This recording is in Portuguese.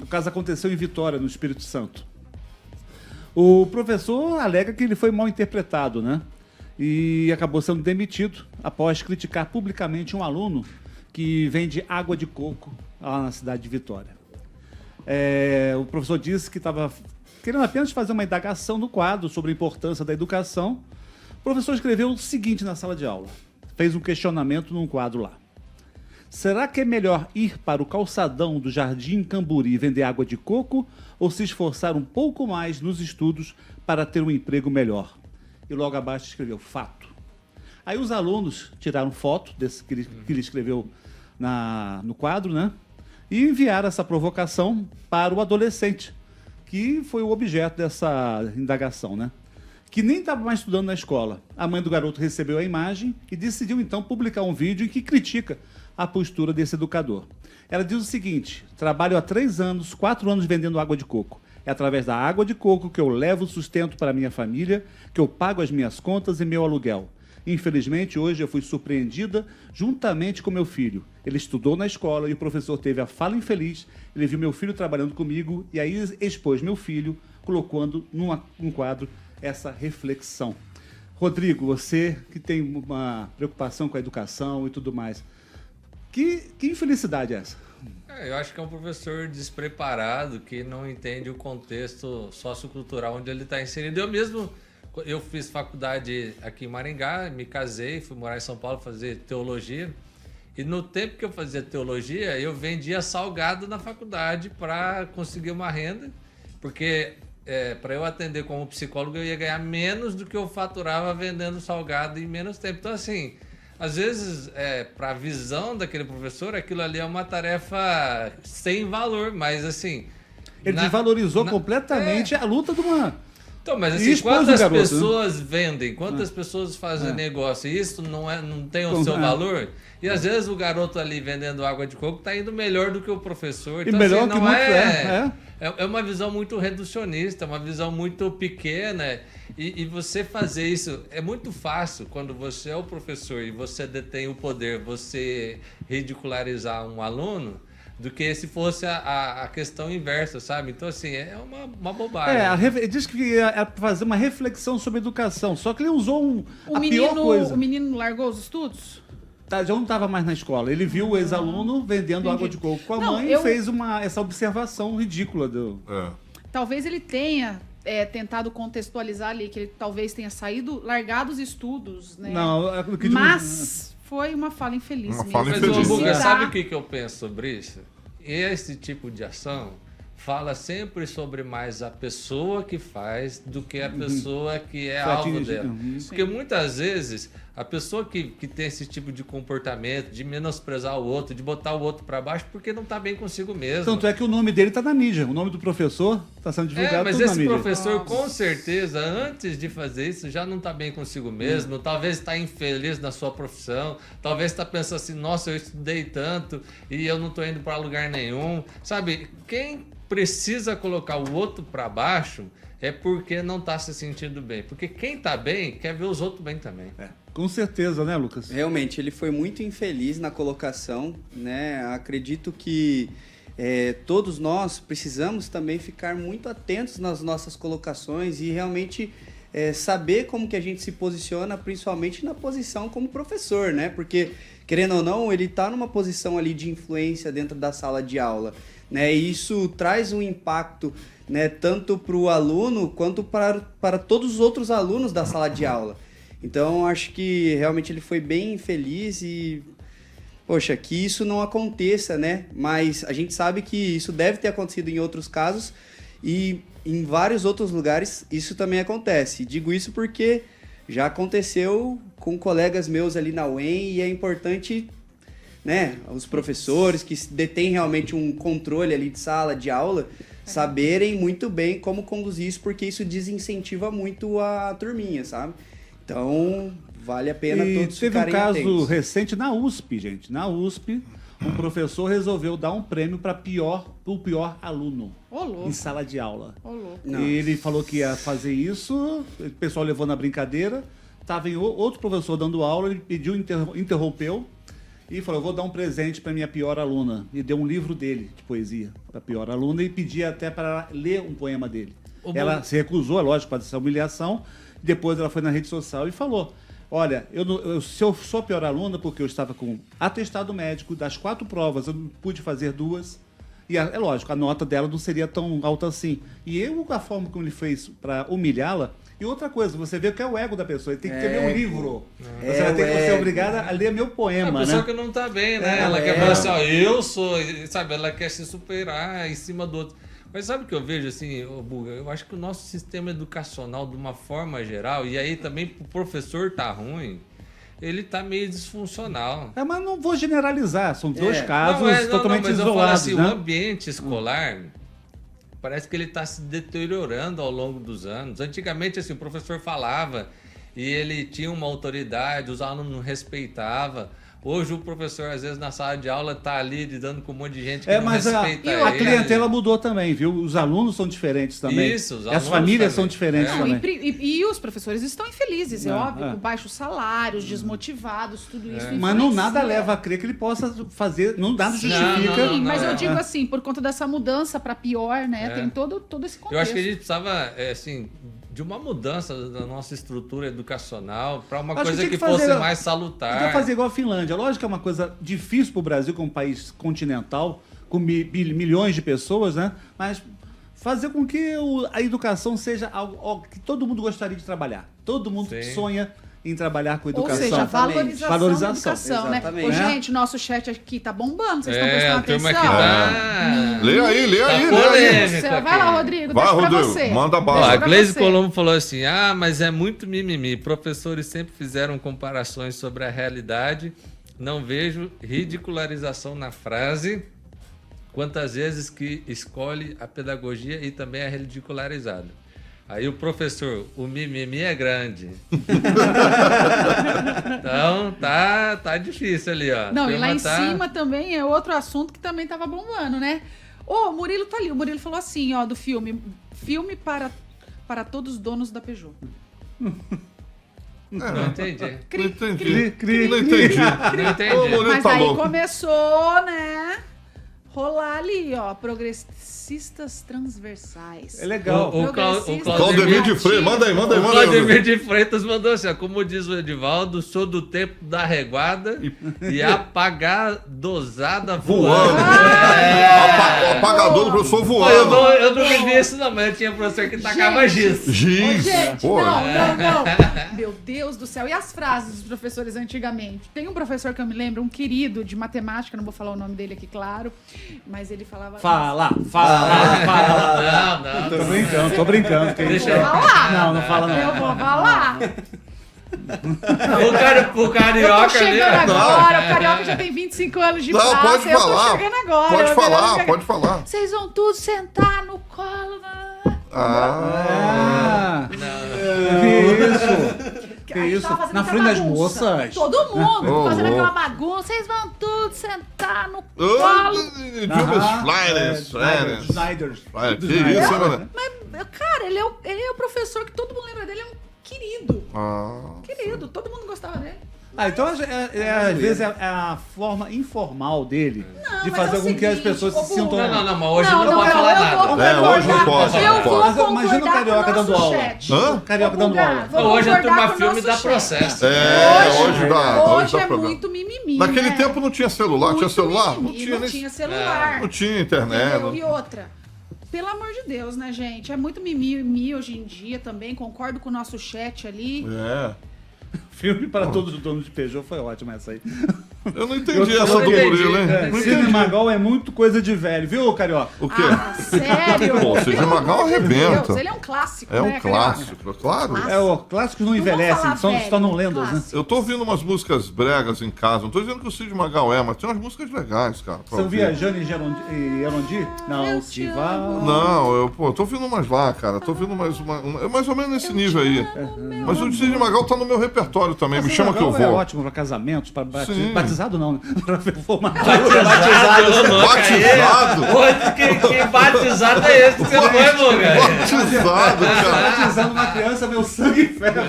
O caso aconteceu em Vitória, no Espírito Santo. O professor alega que ele foi mal interpretado, né? E acabou sendo demitido após criticar publicamente um aluno que vende água de coco lá na cidade de Vitória. O professor disse que estava querendo apenas fazer uma indagação no quadro sobre a importância da educação. O professor escreveu o seguinte na sala de aula. Fez um questionamento num quadro lá. Será que é melhor ir para o calçadão do Jardim Camburi e vender água de coco ou se esforçar um pouco mais nos estudos para ter um emprego melhor? E logo abaixo escreveu fato. Aí os alunos tiraram foto desse que ele escreveu no quadro, né? E enviaram essa provocação para o adolescente, que foi o objeto dessa indagação, né? Que nem estava mais estudando na escola. A mãe do garoto recebeu a imagem e decidiu então publicar um vídeo em que critica a postura desse educador. Ela diz o seguinte: trabalho há 3 anos, 4 anos vendendo água de coco. É através da água de coco que eu levo sustento para a minha família, que eu pago as minhas contas e meu aluguel. Infelizmente, hoje eu fui surpreendida juntamente com meu filho. Ele estudou na escola e o professor teve a fala infeliz. Ele viu meu filho trabalhando comigo e aí expôs meu filho, colocando num quadro essa reflexão. Rodrigo, você que tem uma preocupação com a educação e tudo mais, que infelicidade é essa? Eu acho que é um professor despreparado que não entende o contexto sociocultural onde ele está inserido. Eu fiz faculdade aqui em Maringá, me casei, fui morar em São Paulo fazer teologia. E no tempo que eu fazia teologia, eu vendia salgado na faculdade para conseguir uma renda, porque para eu atender como psicólogo eu ia ganhar menos do que eu faturava vendendo salgado em menos tempo. Então, assim, às vezes, para a visão daquele professor, aquilo ali é uma tarefa sem valor, mas assim... Ele desvalorizou completamente a luta de uma... Então, mas assim, quantas pessoas vendem, quantas pessoas fazem negócio, e isso não tem o seu valor? E às vezes o garoto ali vendendo água de coco está indo melhor do que o professor. Então, e melhor assim, que não muito é uma visão muito reducionista, uma visão muito pequena. E você fazer isso é muito fácil quando você é o professor e você detém o poder, você ridicularizar um aluno, do que se fosse a questão inversa, sabe? Então, assim, é uma bobagem. Ele diz que é fazer uma reflexão sobre educação, só que ele usou a pior coisa. O menino largou os estudos? Já não estava mais na escola. Ele viu o ex-aluno vendendo água de coco com a mãe e fez essa observação ridícula. Talvez ele tenha tentado contextualizar ali, que ele talvez tenha largado os estudos, né? Não, mas... Foi uma fala infeliz mesmo. Mas, Buga, sabe o que eu penso sobre isso? Esse tipo de ação fala sempre sobre mais a pessoa que faz do que a pessoa que é alvo dela. Porque muitas vezes a pessoa que tem esse tipo de comportamento, de menosprezar o outro, de botar o outro para baixo, porque não está bem consigo mesmo. Tanto é que o nome dele está na mídia. O nome do professor está sendo divulgado mas tudo na mídia. Mas esse professor, com certeza, antes de fazer isso, já não está bem consigo mesmo. Talvez está infeliz na sua profissão. Talvez está pensando assim, nossa, eu estudei tanto e eu não estou indo para lugar nenhum. Sabe, quem precisa colocar o outro para baixo é porque não está se sentindo bem. Porque quem está bem quer ver os outros bem também. Com certeza, né, Lucas? Realmente, ele foi muito infeliz na colocação, né? Acredito que todos nós precisamos também ficar muito atentos nas nossas colocações e realmente saber como que a gente se posiciona, principalmente na posição como professor, né? Porque, querendo ou não, ele está numa posição ali de influência dentro da sala de aula, né? E isso traz um impacto, né, tanto para o aluno quanto para todos os outros alunos da sala de aula. Então, acho que realmente ele foi bem infeliz e, poxa, que isso não aconteça, né? Mas a gente sabe que isso deve ter acontecido em outros casos e em vários outros lugares isso também acontece. Digo isso porque já aconteceu com colegas meus ali na UEM e é importante, né, os professores que detêm realmente um controle ali de sala de aula saberem muito bem como conduzir isso, porque isso desincentiva muito a turminha, sabe? Então, vale a pena todos ficarem atentos. Teve um caso recente na USP, gente. Na USP, um professor resolveu dar um prêmio para o pior aluno em sala de aula. Ele falou que ia fazer isso, o pessoal levou na brincadeira, estava outro professor dando aula, ele pediu, interrompeu, e falou, vou dar um presente para minha pior aluna. E deu um livro dele, de poesia, para a pior aluna, e pedia até para ler um poema dele. Ela se recusou, é lógico, para essa humilhação. Depois ela foi na rede social e falou, olha, se eu sou a pior aluna porque eu estava com atestado médico, das 4 provas eu não pude fazer 2, e é lógico, a nota dela não seria tão alta assim. E a forma como ele fez para humilhá-la. E outra coisa, você vê que é o ego da pessoa, ele tem que ter ler um livro. Você vai ter que ser obrigada a ler meu poema, né? A pessoa que não tá bem, né? Ela quer falar assim, ó, eu sou, sabe? Ela quer se superar em cima do outro. Mas sabe o que eu vejo assim, Buga? Eu acho que o nosso sistema educacional, de uma forma geral, e aí também o professor tá ruim, ele tá meio disfuncional. Mas não vou generalizar, são 2 casos totalmente mas isolados. Eu falo assim, né? o ambiente escolar parece que ele está se deteriorando ao longo dos anos. Antigamente, assim, o professor falava e ele tinha uma autoridade, os alunos não respeitavam. Hoje o professor, às vezes, na sala de aula, está ali lidando com um monte de gente que não respeita ele. A clientela mudou também, viu? Os alunos são diferentes também. Isso, os alunos as famílias também. são diferentes também. E os professores estão infelizes, é óbvio, com baixos salários, desmotivados, tudo isso. Mas não nada leva a crer que ele possa fazer, não nada justifica. Sim, mas eu digo assim, por conta dessa mudança para pior, né? Tem todo esse contexto. Eu acho que a gente precisava, assim, de uma mudança da nossa estrutura educacional para uma coisa que fosse mais salutar. Tem que fazer igual a Finlândia. Lógico que é uma coisa difícil para o Brasil, como um país continental, com milhões de pessoas, né? Mas fazer com que a educação seja algo que todo mundo gostaria de trabalhar. Todo mundo sonha em trabalhar com educação. Ou seja, valorização da educação, né? Exatamente. Ô, gente, nosso chat aqui tá bombando, vocês estão prestando atenção? Lê aí. Vai lá, Rodrigo, Vai, deixa pra Rodrigo, você. manda bala. A Gleise Colombo falou assim, mas é muito mimimi. Professores sempre fizeram comparações sobre a realidade. Não vejo ridicularização na frase. Quantas vezes que escolhe a pedagogia e também é ridicularizado. Aí o professor, o mimimi é grande. Então, tá difícil ali, ó. Não, e lá em cima também é outro assunto que também tava bombando, né? O Murilo tá ali. O Murilo falou assim, ó, do filme. Filme para todos os donos da Peugeot. Não entendi. Não entendi. Não entendi. Ô, Murilo, mas tá aí louco. começou, né? Rolar ali, ó, progressistas transversais. É legal. O Claudemir de Freitas, manda aí. O Claudemir de Freitas mandou assim, ó, como diz o Edivaldo, sou do tempo da reguada e apagadosada voando. O apagador do professor voando. Eu não vivi isso não, mas eu tinha professor que tacava giz. Giz. Gente, Pô. não. Meu Deus do céu. E as frases dos professores antigamente? Tem um professor que eu me lembro, um querido de matemática, não vou falar o nome dele aqui, claro, mas ele falava... Fala. Não. Tô brincando. Deixa eu falar. Não fala não. Eu vou falar. O carioca Eu tô chegando ali... agora, o carioca já tem 25 anos de praça. Pode eu falar. tô chegando agora. Pode falar. Vocês vão tudo sentar no colo. Que isso? Na frente das moças. Todo mundo fazendo aquela bagunça. Vocês vão tudo sentar no colo. Snyder. Que isso, mano? Mas, cara, ele é o professor que todo mundo lembra dele. É um querido. Querido, todo mundo gostava dele. Então, às vezes, é a forma informal dele de mas fazer é o com que as seguinte, pessoas se sintam... Não, mas hoje não pode falar nada. Hoje não pode. Eu vou Mas concordar imagina o Carioca com o dando nosso aula. chat. Carioca dando aula. Hoje a turma filme dá processo. Hoje dá Hoje é problema. muito mimimi, Naquele né? tempo não tinha celular. Muito Tinha celular? mimimi, Não não tinha celular. Não tinha internet. Entendeu? E outra, pelo amor de Deus, né, gente? É muito mimimi hoje em dia também. Concordo com o nosso chat ali. Filme para todos os donos de Peugeot foi ótimo essa aí. Eu não entendi essa do Murilo, hein? Não Sidney entendi. Magal é muito coisa de velho, viu, Carioca? O quê? Sério? Pô, Sidney Magal Pelo amor de arrebenta. Deus, ele é um clássico, É né, um Carioca? clássico, claro. Clássicos não Não vamos envelhecem, falar só velho, tornam lendas, né? clássico. Eu tô ouvindo umas músicas bregas em casa. Não tô dizendo que o Sidney Magal mas tem umas músicas legais, cara. pra Você ouvia ouvir. Jane e Erondi? Não, Eu se te vá. amo. Não, eu tô ouvindo umas lá, cara. Tô ouvindo mais é mais ou menos nesse nível aí. Mas o Sidney Magal tá no meu repertório também. Me chama que eu É vou. ótimo para casamentos, para Sim. batizado não, né? Para formatura. Batizado? Que batizado é esse que você foi, Muga? Batizado, cara. Batizando uma criança, meu sangue ferve.